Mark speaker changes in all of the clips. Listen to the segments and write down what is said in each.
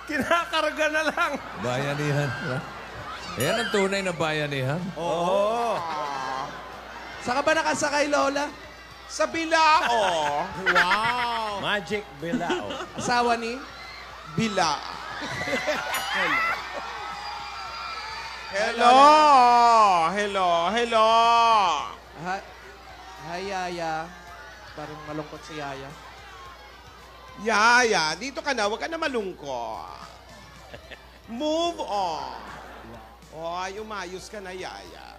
Speaker 1: Kinakarga na lang.
Speaker 2: Bayanihan. Yan ang tunay na bayanihan.
Speaker 1: Oo.
Speaker 3: Saan ka ba nakasakay, Lola?
Speaker 4: Sa Bilao.
Speaker 3: Wow!
Speaker 1: Magic Bilao.
Speaker 3: Asawa ni?
Speaker 4: Bila. Hello! Hello! Hello!
Speaker 3: Hi, Yaya. Parang malungkot si Yaya.
Speaker 4: Yaya, dito ka na. Huwag ka na malungkot. Move on. Ay, umayos ka na, Yaya.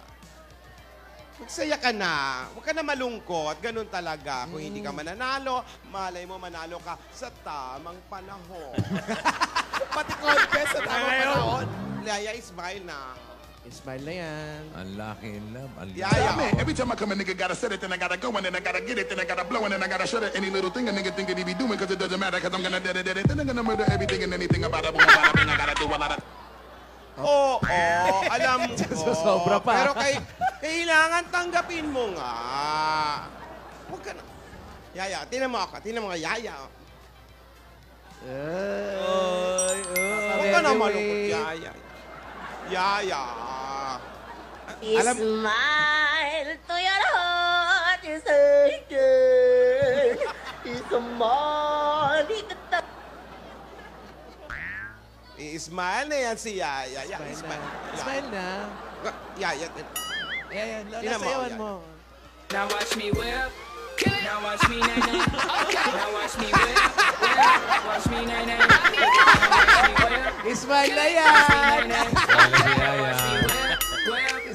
Speaker 4: Magsaya ka na. Huwag ka na malungkot. Ganun talaga. Kung hindi ka mananalo, malay mo manalo ka sa tamang panahon.
Speaker 3: Pati contest sa tamang panahon.
Speaker 4: Yaya, smile na.
Speaker 3: Smile na yan.
Speaker 2: Unlucky in love.
Speaker 4: Yaya.
Speaker 5: Every time I come, a nigga gotta set it, then I gotta go, and then I gotta get it, then I gotta blow, and then I gotta shut it. Any little thing a nigga think that he be doing, cause it doesn't matter, cause I'm gonna dead it, then I'm gonna murder everything and anything about it. I gotta do a lot of...
Speaker 4: Oo, alam ko.
Speaker 3: Sobra pa.
Speaker 4: Pero kailangan tanggapin mo nga. Huwag ka na. Yaya, tinan mo ako. Tinan mo nga, Yaya. Huwag ka na malungkot, Yaya. Yaya.
Speaker 6: Smile to your heart is aching. Smile.
Speaker 4: I-smile na yan si Yaya.
Speaker 3: Smile na.
Speaker 4: Yaya.
Speaker 3: Yaya, Lola,
Speaker 4: Tingnan mo,
Speaker 3: sayawan
Speaker 4: Yaya.
Speaker 3: mo.
Speaker 7: Now watch me whip. Now watch me nay-nay. Now watch me whip. Watch me nay-nay.
Speaker 3: Smile na yan!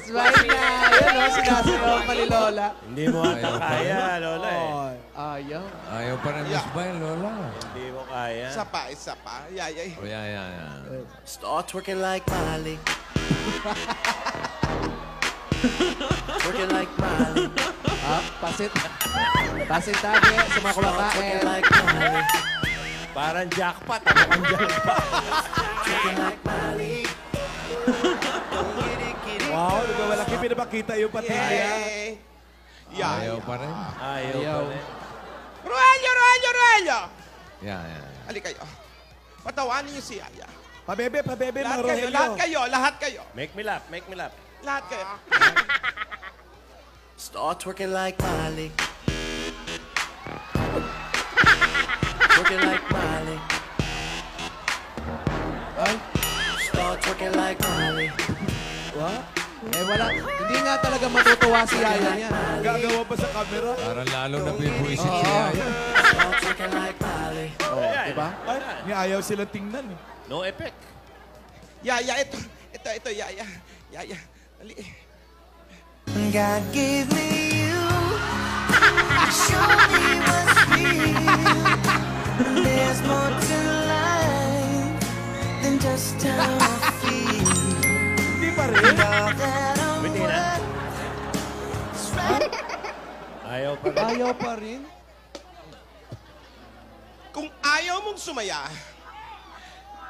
Speaker 3: Smile na! Yan o, sinasayaw pa ni Lola.
Speaker 1: Hindi mo ata kaya, Lola eh.
Speaker 3: Ayaw.
Speaker 2: Ayaw pa rin smile, Lola.
Speaker 1: Hindi mo kaya.
Speaker 4: Isa pa. Yaya.
Speaker 2: Oh, yeah.
Speaker 8: Start twerking like Miley. Twerking like Miley.
Speaker 3: Pasit. Pasit tabi sa mga kumakain.
Speaker 8: Twerking like Miley.
Speaker 1: Parang jackpot. Ano kang jackpot?
Speaker 8: Twerking like Miley.
Speaker 9: Wow, nagwawalaki. Pinapakita yung patilya.
Speaker 4: Yaya.
Speaker 2: Ayaw pa rin.
Speaker 1: Ayaw pa rin.
Speaker 4: Roelio!
Speaker 2: Yeah.
Speaker 4: Halika kayo. Patawanin niyo si Yaya.
Speaker 9: Pabebe, mga Rogelio.
Speaker 4: Lahat kayo.
Speaker 1: Make me laugh.
Speaker 4: Lahat kayo.
Speaker 8: Start twerking like Miley. Twerking like Miley. Start twerking like Miley.
Speaker 3: What? Wala. Hindi nga talaga matutuwa si Yaya niya.
Speaker 9: Gagawa pa sa camera.
Speaker 2: Parang lalo na bibuisit si Yaya.
Speaker 8: Start twerking like Miley.
Speaker 3: Diba?
Speaker 9: Ay, ayaw silang tingnan.
Speaker 1: No effect.
Speaker 4: Yaya, ito, Yaya. Yaya, dali.
Speaker 8: God gave me you. Show me what's real. There's more to life than just how I feel.
Speaker 9: Hindi pa rin.
Speaker 1: Bitin na. Ayaw pa rin.
Speaker 3: Ayaw pa rin.
Speaker 4: Kung ayaw mong sumaya,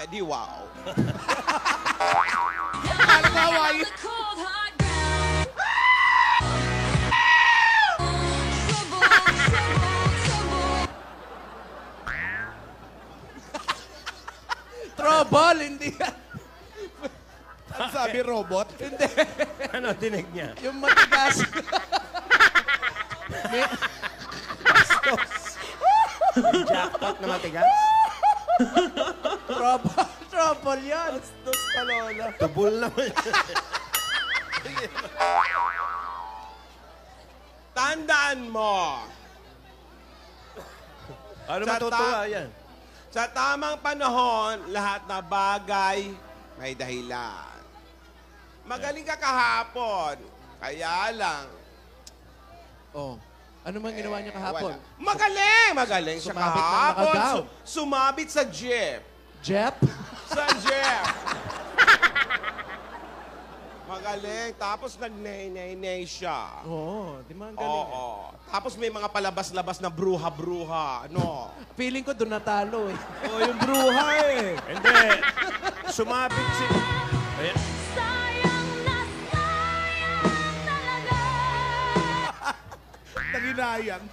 Speaker 4: edi wow. Alam mo, Hawaii.
Speaker 3: Trouble, hindi yan.
Speaker 9: Ang sabi, robot?
Speaker 3: Hindi.
Speaker 1: Ano dinig niya?
Speaker 3: Yung matigas.
Speaker 1: Jackpot na matigas?
Speaker 3: Trouble yan.
Speaker 4: Dos pa, Lola.
Speaker 1: Tubol naman.
Speaker 4: Tandaan mo,
Speaker 1: Ano
Speaker 4: Sa
Speaker 1: matutuwa yan?
Speaker 4: sa tamang panahon, lahat na bagay may dahilan. Magaling ka kahapon, kaya lang.
Speaker 3: Oh. Ano man ginawa niya kahapon?
Speaker 4: Wala. Magaling siya
Speaker 3: Sumabit ng
Speaker 4: kahapon.
Speaker 3: nakagaw.
Speaker 4: Sumabit sa jeep.
Speaker 3: Jeff?
Speaker 4: Sa jeep. Magaling. Tapos nag-nay-nay-nay siya.
Speaker 3: Oo, di man galing.
Speaker 4: Oo. Tapos may mga palabas-labas na bruha-bruha. Ano?
Speaker 3: Feeling ko doon natalo eh.
Speaker 9: Oh, yung bruha eh.
Speaker 1: Hindi. Sumabit si... Ayan.
Speaker 6: Sayang na sayang talaga.
Speaker 9: Naginayang.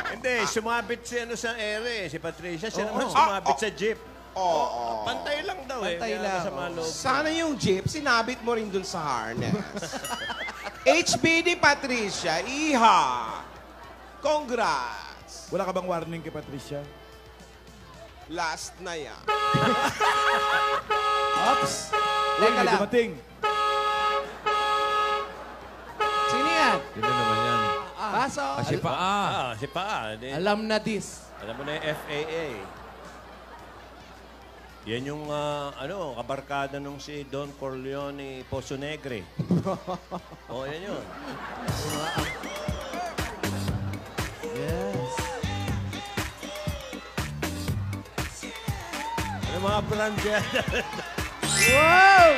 Speaker 1: Hindi, sumabit si ano sa ere, si Patricia. Siya naman
Speaker 3: Oo.
Speaker 1: sumabit sa jeep.
Speaker 4: Oo.
Speaker 1: Pantay lang daw
Speaker 3: Pantay
Speaker 1: Kaya
Speaker 3: lang,
Speaker 1: masama
Speaker 3: oo.
Speaker 1: loob.
Speaker 4: Sana yung jeep, sinabit mo rin dun sa harness. HBD Patricia, iha! Congrats!
Speaker 9: Wala ka bang warning kay Patricia?
Speaker 4: Last na yan.
Speaker 3: Oops.
Speaker 9: Uy,
Speaker 3: Teka
Speaker 9: may
Speaker 3: lang.
Speaker 9: dumating.
Speaker 3: Sino yan?
Speaker 2: Sino naman yan?
Speaker 3: Paso.
Speaker 2: Kasi paa.
Speaker 1: Si Paa. Di,
Speaker 3: Alam na this.
Speaker 1: alam mo na yung FAA. Yan yung kabarkada nung si Don Corleone Poso Negre. Yan yun.
Speaker 3: Yes.
Speaker 1: Ano mga brand yan?
Speaker 3: Wow!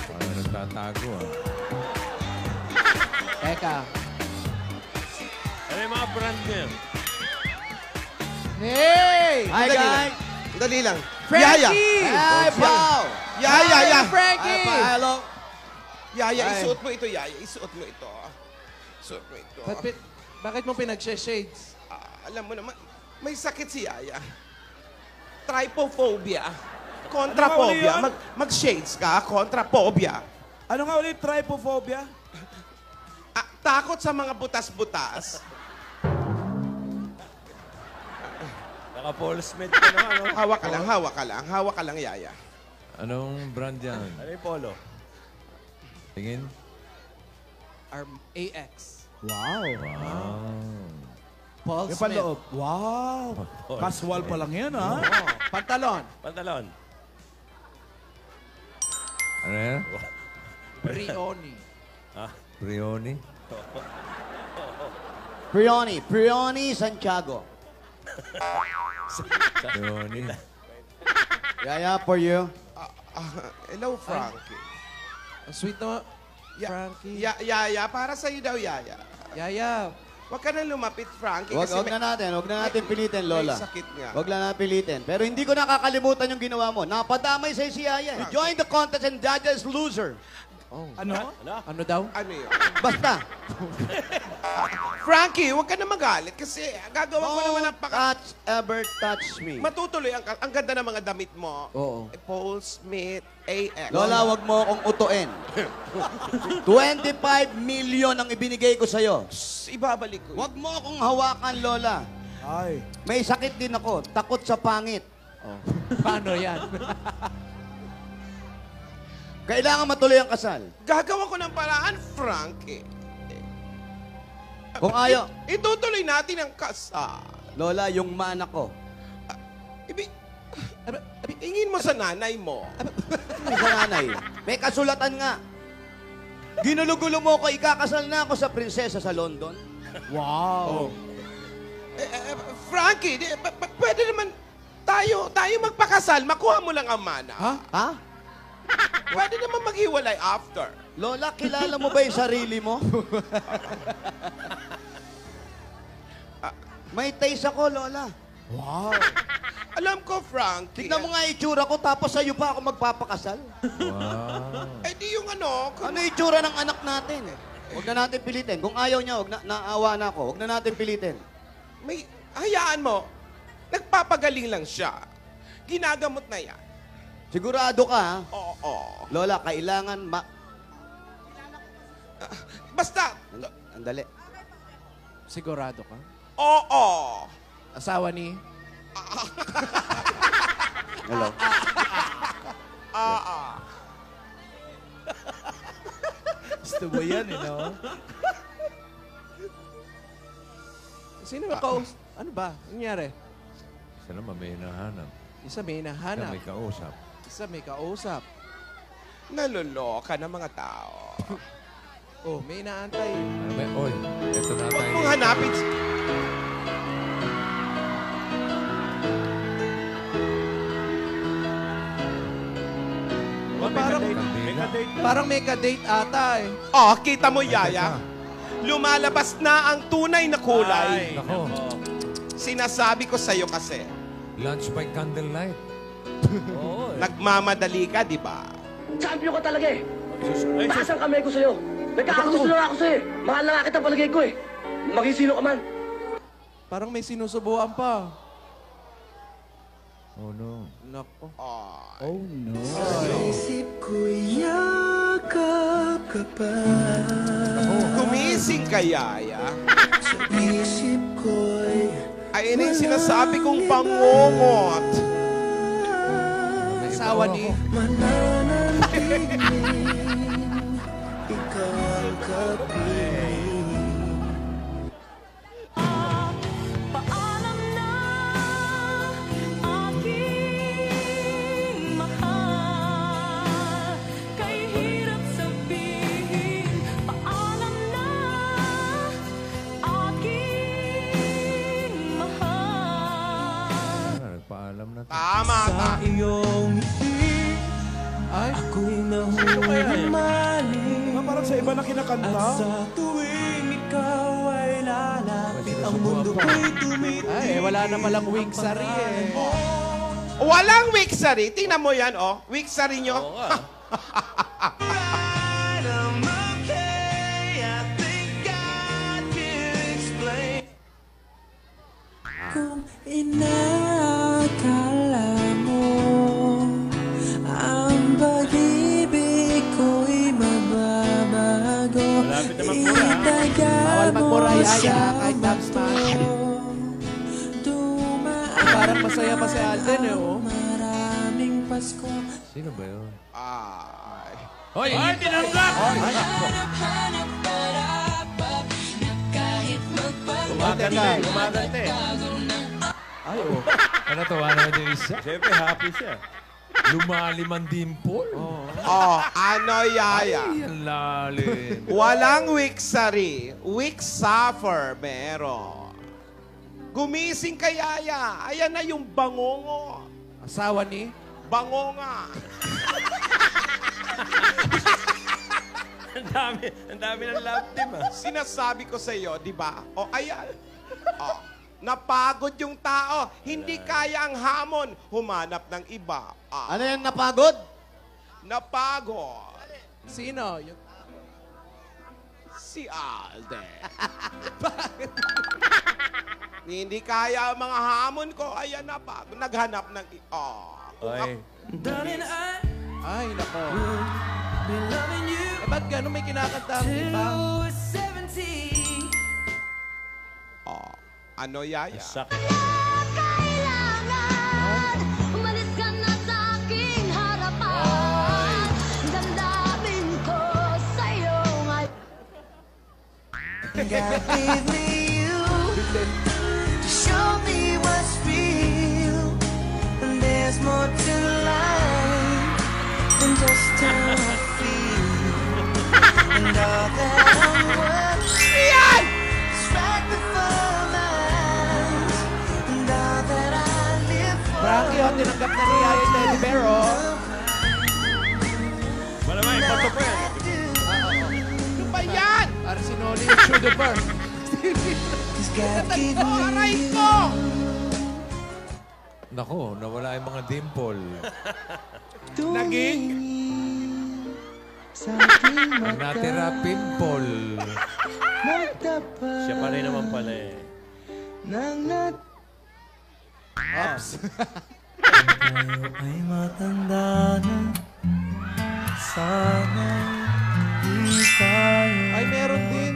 Speaker 2: Parang nagtatago ah.
Speaker 3: Teka.
Speaker 1: Ano yung mga brand yan?
Speaker 3: Hey!
Speaker 4: Hi, guys! Dali lang.
Speaker 3: Frankie!
Speaker 4: Hi, Paul! Yaya,
Speaker 3: Hi,
Speaker 4: ya!
Speaker 3: Frankie!
Speaker 4: Hello! Yaya,
Speaker 3: Hi.
Speaker 4: isuot mo ito, Yaya. Isuot mo ito. Isuot mo ito.
Speaker 3: Bakit mo pinag-shades?
Speaker 4: Alam mo naman, may sakit si Yaya. Trypophobia. Contraphobia.
Speaker 9: Ano nga uli
Speaker 4: Mag-shades ka, contraphobia.
Speaker 9: Ano nga ulit? Trypophobia?
Speaker 4: Takot sa mga butas-butas.
Speaker 1: Naka-Paul Smith ka naman, no?
Speaker 4: Hawak ka lang, hawak ka lang. Hawak ka lang, Yaya.
Speaker 2: Anong brand yan?
Speaker 1: Ano yung polo?
Speaker 2: Tingin?
Speaker 3: AX.
Speaker 9: Wow.
Speaker 3: Paul
Speaker 9: Yung
Speaker 3: Smith.
Speaker 9: panloob. Wow. Casual pa lang yan, ha?
Speaker 3: Oh, pantalon.
Speaker 1: Pantalon.
Speaker 2: Ano yan?
Speaker 3: Brioni.
Speaker 2: Brioni?
Speaker 10: Prioni Santiago.
Speaker 2: Brioni.
Speaker 10: Yaya, for you.
Speaker 4: Hello, Frankie.
Speaker 3: Ang sweet naman. Frankie.
Speaker 4: Yaya, para sa'yo daw, Yaya.
Speaker 3: Yaya.
Speaker 4: Huwag ka na lumapit, Frankie.
Speaker 10: Wag
Speaker 4: kasi
Speaker 10: na natin pilitin, Lola.
Speaker 4: May sakit nga.
Speaker 10: Wag lang natin pilitin. Pero hindi ko nakakalimutan yung ginawa mo. Napadamay sa'yo si Yaya. You joined the contest and judges loser.
Speaker 9: Ano?
Speaker 3: Ano daw?
Speaker 4: Ano yun?
Speaker 10: Basta.
Speaker 4: Frankie, huwag ka na magalit kasi gagawa ko naman ang
Speaker 10: touch ever touch me.
Speaker 4: Matutuloy. Ang ganda ng mga damit mo.
Speaker 3: Oo.
Speaker 4: Paul Smith, AX.
Speaker 10: Lola, wag mo akong utuin. 25 million ang ibinigay ko sa'yo.
Speaker 4: Ibabalik ko.
Speaker 10: Wag mo akong hawakan, Lola.
Speaker 9: Ay.
Speaker 10: May sakit din ako. Takot sa pangit.
Speaker 3: Paano yan?
Speaker 10: Kailangan matuloy ang kasal.
Speaker 4: Gagawa ko ng paraan, Frankie.
Speaker 10: Kung ayaw,
Speaker 4: Itutuloy natin ang kasal.
Speaker 10: Lola, yung mana ko.
Speaker 4: Tingin mo sa nanay mo.
Speaker 10: May sa nanay. May kasulatan nga. Ginulugulo mo ko, ikakasal na ako sa prinsesa sa London.
Speaker 9: Wow.
Speaker 4: Frankie, pwede naman tayo magpakasal. Makuha mo lang ang mana.
Speaker 10: Ha?
Speaker 4: Pwede naman maghiwalay after.
Speaker 10: Lola, kilala mo ba yung sarili mo? May taste ako, Lola.
Speaker 9: Wow.
Speaker 4: Alam ko, Frankie.
Speaker 10: Tignan mo nga yung itsura ko, tapos sa'yo pa ako magpapakasal.
Speaker 2: Wow.
Speaker 4: Eh di yung ano.
Speaker 10: Ano yung itsura ng anak natin? Huwag na natin pilitin. Kung ayaw niya, naawa na ako. Huwag na natin pilitin.
Speaker 4: Hayaan mo. Nagpapagaling lang siya. Ginagamot na yan.
Speaker 10: Sigurado ka, ha?
Speaker 4: Oo.
Speaker 10: Lola, kailangan
Speaker 4: Basta.
Speaker 10: Andali.
Speaker 3: Sigurado ka?
Speaker 4: Oo.
Speaker 3: Asawa ni?
Speaker 10: Hello.
Speaker 9: Gusto mo yan, no?
Speaker 3: Sino ba kaus? Ano ba? Nangyari?
Speaker 2: Isa naman may hinahanap.
Speaker 3: Isa may
Speaker 2: Isa
Speaker 3: hinahanap.
Speaker 2: may kausap.
Speaker 3: Isa may kausap.
Speaker 4: Naloloka ng mga tao.
Speaker 3: Oh, may inaantay.
Speaker 2: Ano ba? Oy, eto na
Speaker 4: Huwag
Speaker 2: tayo.
Speaker 4: mong hanapin.
Speaker 3: Parang may ka-date ata eh.
Speaker 4: Oh, kita mo, Yaya. Lumalabas na ang tunay na kulay.
Speaker 2: Nako,
Speaker 4: Sinasabi ko sa'yo kasi,
Speaker 2: lunch by candlelight.
Speaker 1: Oo.
Speaker 4: nagmamadali ka, di ba?
Speaker 11: Champion ka talaga eh.
Speaker 1: Ay,
Speaker 11: Taas ang kamay ko sa'yo. Nagkakagusto na ako sa'yo eh. Mahal na nga kita palagay ko eh. Maging sino ka man.
Speaker 3: Parang may sinusubuan pa.
Speaker 2: Oh, no.
Speaker 3: Nako.
Speaker 9: Oh, no.
Speaker 8: Isip ko'y yakap ka pa.
Speaker 4: Gumising ka, Yaya.
Speaker 8: Sa isip ko'y
Speaker 4: Ay, ina yung sinasabi kong pangungot.
Speaker 3: Asawa ni...
Speaker 8: mananatiling ikaw ang kapiling.
Speaker 7: Paalam na aking mahal. Kay hirap sabihin. Paalam na aking mahal.
Speaker 2: Nagpaalam na.
Speaker 4: Tama,
Speaker 8: Sa iyong ngiti,
Speaker 3: Ay,
Speaker 8: ako'y nahuhumaling.
Speaker 9: Parang sa iba na kinakanta.
Speaker 8: At sa tuwing ikaw ay lalapit, ang mundo ko'y tumitig.
Speaker 3: ay, wala na palang wing sari eh.
Speaker 4: Walang Wixary. Tingnan mo yan, oh. Wixary nyo.
Speaker 1: Oo nga.
Speaker 8: I'm okay, I think I can explain. Kung inakala mo ang pag-ibig ko'y mababago,
Speaker 1: Malapit na magmura.
Speaker 8: itaga
Speaker 3: Bawal
Speaker 8: mo
Speaker 3: magmura, Yaya,
Speaker 8: sa
Speaker 3: kahit dance match.
Speaker 8: dumaan
Speaker 3: Parang masaya pa si Alden eh, oh.
Speaker 8: maraming Pasko.
Speaker 2: Sino ba yun?
Speaker 4: Ay.
Speaker 2: Hoy!
Speaker 1: Ay, tinanggap! Gumaganda. Gumaganda eh.
Speaker 3: Ay, oh.
Speaker 2: Natawa naman yung isa.
Speaker 1: Siyempre, happy siya.
Speaker 2: Lumalim ang dimple.
Speaker 4: Oh, ano, Yaya?
Speaker 2: Ay, ang lalim.
Speaker 4: Walang Wixary. Wixaffer, meron. Gumising ka, Yaya. Ayan na yung bangongo.
Speaker 3: Asawa ni...
Speaker 4: Bangonga.
Speaker 1: Ang dami ng love team, ah.
Speaker 4: Sinasabi ko sa iyo, di ba? O, ayan. O, napagod yung tao. Hindi kaya ang hamon. Humanap ng iba. Ah,
Speaker 10: Ano yan, napagod?
Speaker 4: napagod.
Speaker 3: Sino? Yung...
Speaker 4: Si Alden. Hindi kaya ang mga hamon ko. Ayan, napagod. Naghanap ng...
Speaker 1: Ay.
Speaker 3: Ay, nako. Eh, ba't gano'n may kinakanta ang iba?
Speaker 4: Ano, Yaya?
Speaker 1: Sakit.
Speaker 7: Kailangan umalis ka na sa aking harapan. Damdamin ko sa'yo ngayon.
Speaker 8: God gave me you to show me what's real. And there's more to life than just how I feel. And all that I'm worth is right before my eyes. And all that I live for.
Speaker 3: Frankie, oh, tinanggap na ni Yaya Teddy Bear, oh.
Speaker 1: Malamang, ipato ko yan.
Speaker 4: Ano ba yan?
Speaker 3: Para si Noli yung shoe the bar.
Speaker 8: Cause God gave
Speaker 4: Oh,
Speaker 8: me
Speaker 4: aray ko!
Speaker 2: Nako, nawala yung mga dimple.
Speaker 4: Naging?
Speaker 8: sa aking
Speaker 2: Ang natira, pimple.
Speaker 8: magtapat
Speaker 1: Siya pa rin naman pala eh.
Speaker 8: ng nat
Speaker 3: Ops.
Speaker 8: tayo ay matanda na. Sana'y di tayo
Speaker 3: Ay, meron din.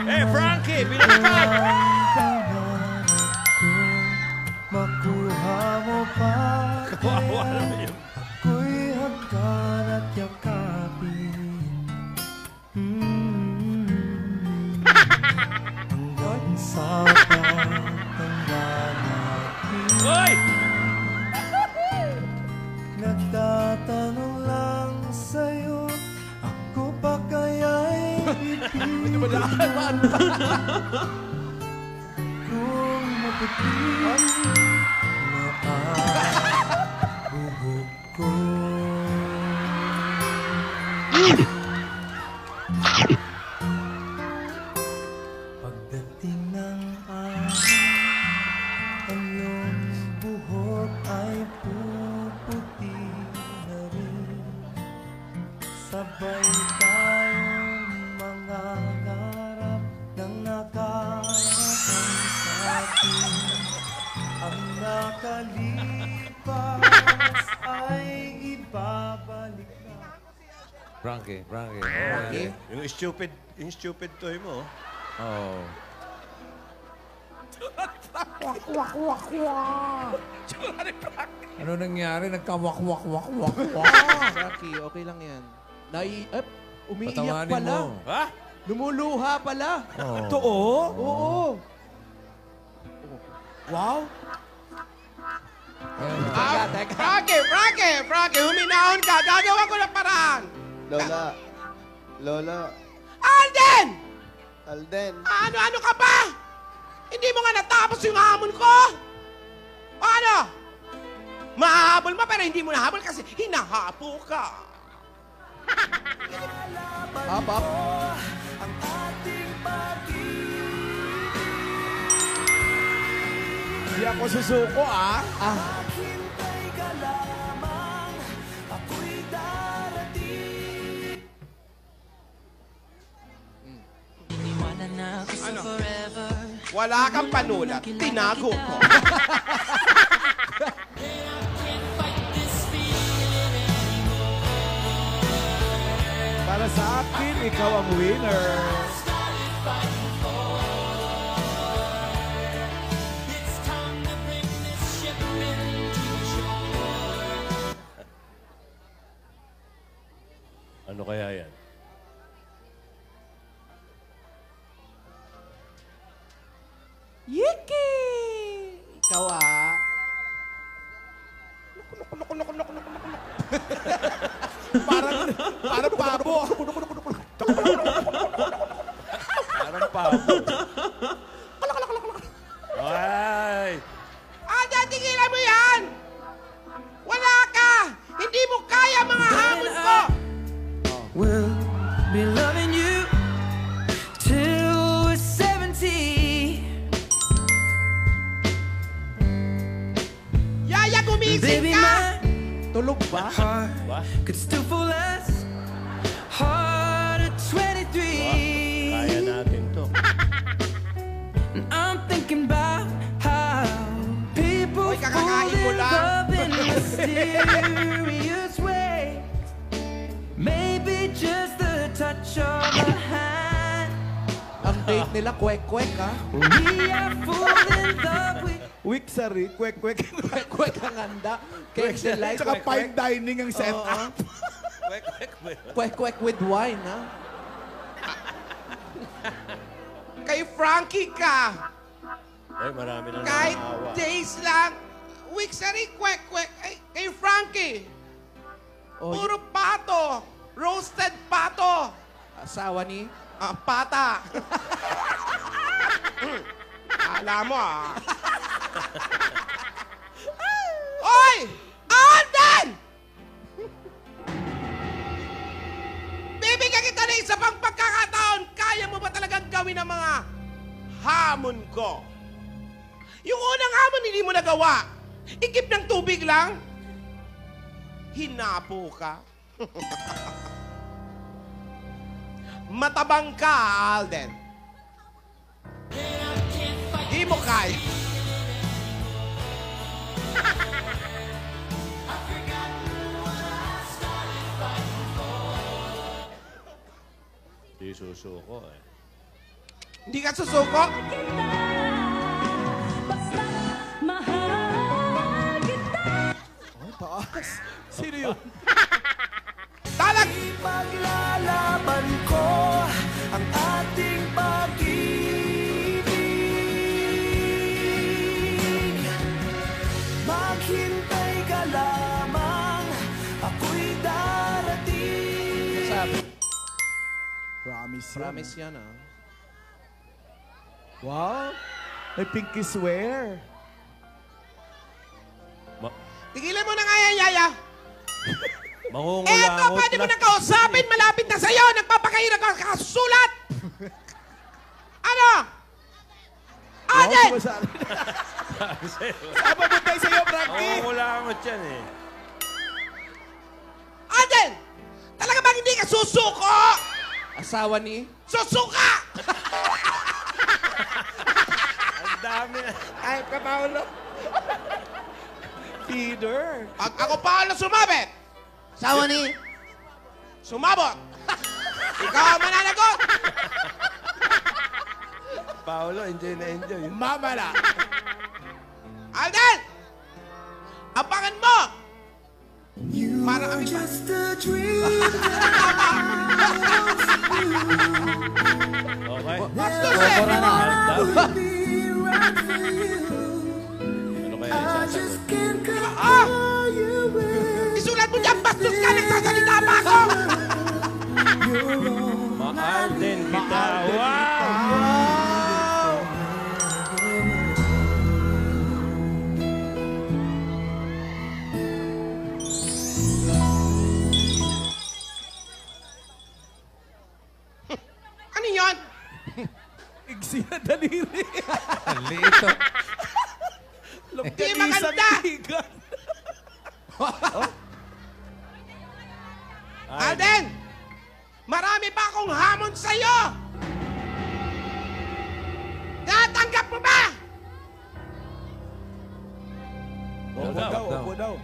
Speaker 1: Eh, Frankie, binaliktad!
Speaker 8: Makuha mo pa
Speaker 1: Kawawa naman yun.
Speaker 8: ako'y hagkan at yakapin. Hanggang sa pagtanda natin.
Speaker 1: Hoy!
Speaker 8: Nagtatanong lang sa'yo, ako pa kaya'y pipili kung maputi na ang buhok ko. Pagdating ng araw, ang iyong Sabay tayong mga ngarap ng nakarating sa atin. Ang nakalipas ay ibabalik na.
Speaker 2: Frankie.
Speaker 1: Yung stupid toy mo.
Speaker 2: Oh. Ano nangyari? Nagkawak-wak-wak-wak-wak.
Speaker 3: Rocky, okay lang yan. Umiiyak
Speaker 2: Patawanin
Speaker 3: pala.
Speaker 2: mo.
Speaker 1: Ha?
Speaker 3: Lumuluha pala.
Speaker 2: Oh.
Speaker 3: Totoo? Oo. Wow.
Speaker 4: Frankie, huminahon ka. Gagawa ko ng paraan.
Speaker 10: Lola.
Speaker 4: Alden! Ano ka ba? Hindi mo nga natapos yung hamon ko? O ano? Mahabol mo pero hindi mo nahabol kasi hinahapo ka.
Speaker 3: Up.
Speaker 9: Hindi ako susuko, ah.
Speaker 4: Ano? Wala kang panulat. Tinago ko.
Speaker 9: Para sa akin, ikaw ang winner.
Speaker 1: Ano kaya yan?
Speaker 3: Yiki! Ikaw
Speaker 9: Parang pabo.
Speaker 1: Parang pabo. Ay!
Speaker 4: Alden, tigilan mo yan! Wala ka! Hindi mo kaya mga hamon ko!
Speaker 8: We'll be loving you till we're 70.
Speaker 4: Yaya, gumising
Speaker 8: Baby,
Speaker 4: ka!
Speaker 8: my
Speaker 3: Tulog ba?
Speaker 8: heart could still fall as hard at 23.
Speaker 1: Kaya natin to.
Speaker 8: And I'm thinking about how people
Speaker 4: Hoy,
Speaker 8: fall
Speaker 4: kakakain mo
Speaker 8: in
Speaker 4: lang.
Speaker 8: love in mysterious ways. Maybe just the touch of a hand.
Speaker 3: Ang date nila, kwek-kwek, ha?
Speaker 8: We are full in love with
Speaker 9: Wiksari, kwek-kwek.
Speaker 3: Kwek ang handa. Cake delight,
Speaker 9: Tsaka fine dining ang setup.
Speaker 3: Kwek-kwek with wine, ha?
Speaker 4: Kay Frankie ka!
Speaker 1: Ay, marami na
Speaker 4: Kahit
Speaker 1: nakawa.
Speaker 4: days lang, weeks na rin, kwek-kwek. Ay, kay Frankie,
Speaker 3: Oh,
Speaker 4: puro pato. Roasted pato.
Speaker 3: asawa ni...
Speaker 4: Pata. Alam mo, Oy! Alden! Bibigyan kita ng isa pang pagkakataon. Kaya mo ba talagang gawin ang mga hamon ko? Yung unang hamon, hindi mo nagawa. Ikip ng tubig lang. Hinapo ka. Matabang ka, Alden. Di mo kaya.
Speaker 1: Di susuko eh.
Speaker 4: Hindi ka susuko?
Speaker 9: Oh, taas. Sino yun?
Speaker 4: Talag!
Speaker 8: Paglalaban ko ang ating pag-ibig. Maghintay ka lamang, ako'y darating.
Speaker 3: Sabi,
Speaker 9: Promise yan.
Speaker 3: promise yan, ha?
Speaker 9: Wow. May pinky swear.
Speaker 4: Tigilan mo na nga yan, Yaya.
Speaker 1: Mangungulangot
Speaker 4: Eto, pwede mo na kausapin. Malapit na sa'yo. Nagpapakahirap ka kasulat. Ano? Alden!
Speaker 9: Wow, sumasali. Saan pabuntay sa'yo, Frankie?
Speaker 1: Mangungulangot yan eh.
Speaker 4: Alden! Talaga bang hindi ka
Speaker 3: Asawa ni?
Speaker 4: Susuka!
Speaker 1: Ang dami.
Speaker 10: Ay, Paolo.
Speaker 3: Peter.
Speaker 4: Pag ako Paolo sumabit,
Speaker 10: Asawa ni?
Speaker 4: sumabot. Ikaw ang mananagot.
Speaker 1: Paolo, enjoy na enjoy.
Speaker 3: Mamala.
Speaker 4: Alden! Abangan mo! Para kami pa.
Speaker 1: Okay.
Speaker 4: Bastos eh!
Speaker 1: Ano kaya isasagot?
Speaker 4: Ah! Isulat mo dyan, bastos ka! Nagsasalita pa ako!
Speaker 1: Mahal din kita. Wow!
Speaker 4: Ano yun?
Speaker 3: Iksi na daliri.
Speaker 2: Ang liito.
Speaker 4: Di maganda! Alden! Marami pa akong hamon sa'yo! Natanggap mo ba?
Speaker 1: Opo daw.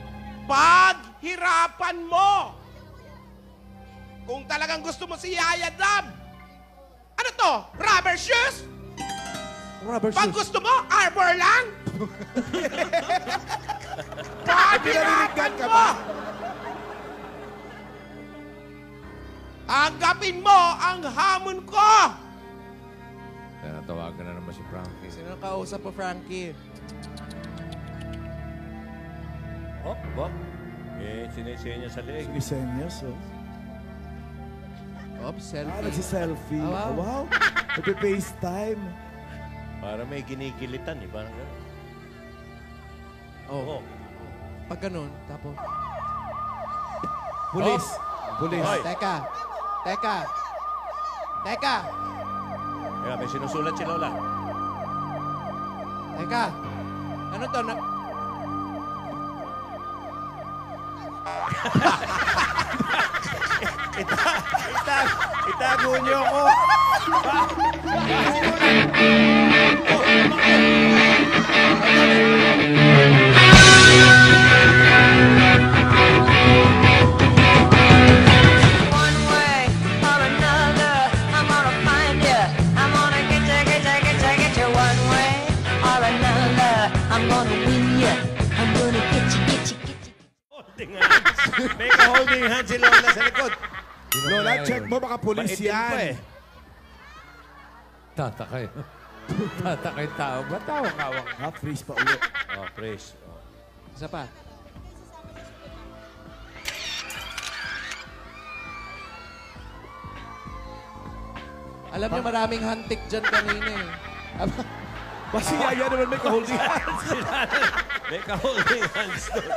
Speaker 4: Paghirapan mo! Kung talagang gusto mo si Yaya Dab, ano to? Rubber shoes? Pag gusto mo, arbor lang? Paghirapan mo! Tanggapin mo ang hamon ko!
Speaker 2: Natawagan na naman si Frankie.
Speaker 3: Sino ang kausap po, Frankie?
Speaker 1: Oh, ba? Eh, sinisenya sa leeg.
Speaker 9: Sinesenyas, oh.
Speaker 3: Oops, selfie.
Speaker 9: Nagsiselfie.
Speaker 3: Ah, wow.
Speaker 9: Wow. Nagpe-FaceTime.
Speaker 1: Para may ginikilitan eh. Parang gano'n.
Speaker 3: Oh. Pag ganun, tapos...
Speaker 9: Pulis. Pulis.
Speaker 1: Hoy.
Speaker 3: Teka.
Speaker 1: Kaya may sinusulat si Lola.
Speaker 3: Teka. Ano to?
Speaker 1: Itago niyo ako.
Speaker 8: One way or another, I'm gonna find you. I'm gonna get you. One way or another, I'm gonna win you. I'm gonna get you.
Speaker 1: Holding hands. May ka-holding hands si Lola sa likod.
Speaker 9: Lola, check mo, baka pulis
Speaker 1: Maitim pa
Speaker 9: yan.
Speaker 1: eh.
Speaker 2: Tatakay. Tatakay tao. Ba't tawang-awang?
Speaker 9: Freeze pa ulit.
Speaker 1: Oh, praise. Oh.
Speaker 3: Isa pa. Alam niyo, maraming hantik dyan kanina eh.
Speaker 9: Kasi Yaya naman may ka-holding hands.
Speaker 1: May ka-holding hands doon.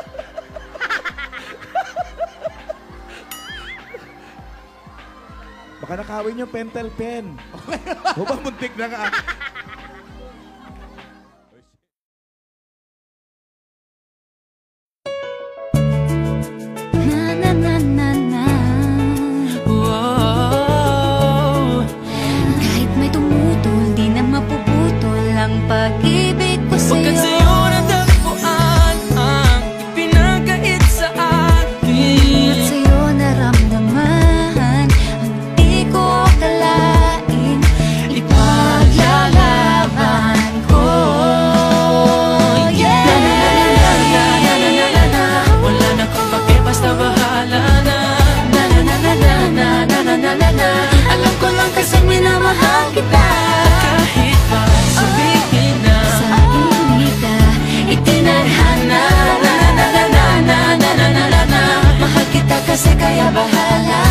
Speaker 9: Baka nakawin yung pentel pen. O ba, muntik na ka.
Speaker 12: Kahit may tumutol, di na mapuputol ang pag-ibig ko sa'yo.
Speaker 8: Pagkat sa'yo natagpuan ang ipinagkait sa akin.
Speaker 12: At sa'yo naramdaman ang di ko akalain. Ipaglalaban ko.
Speaker 8: Wala na kung bakit basta bahala na.
Speaker 12: Alam ko lang kasi minamahal kita.
Speaker 8: Kahit pa sabihin na
Speaker 12: Sa inita, itinadhana. Mahal kita kasi kaya bahala.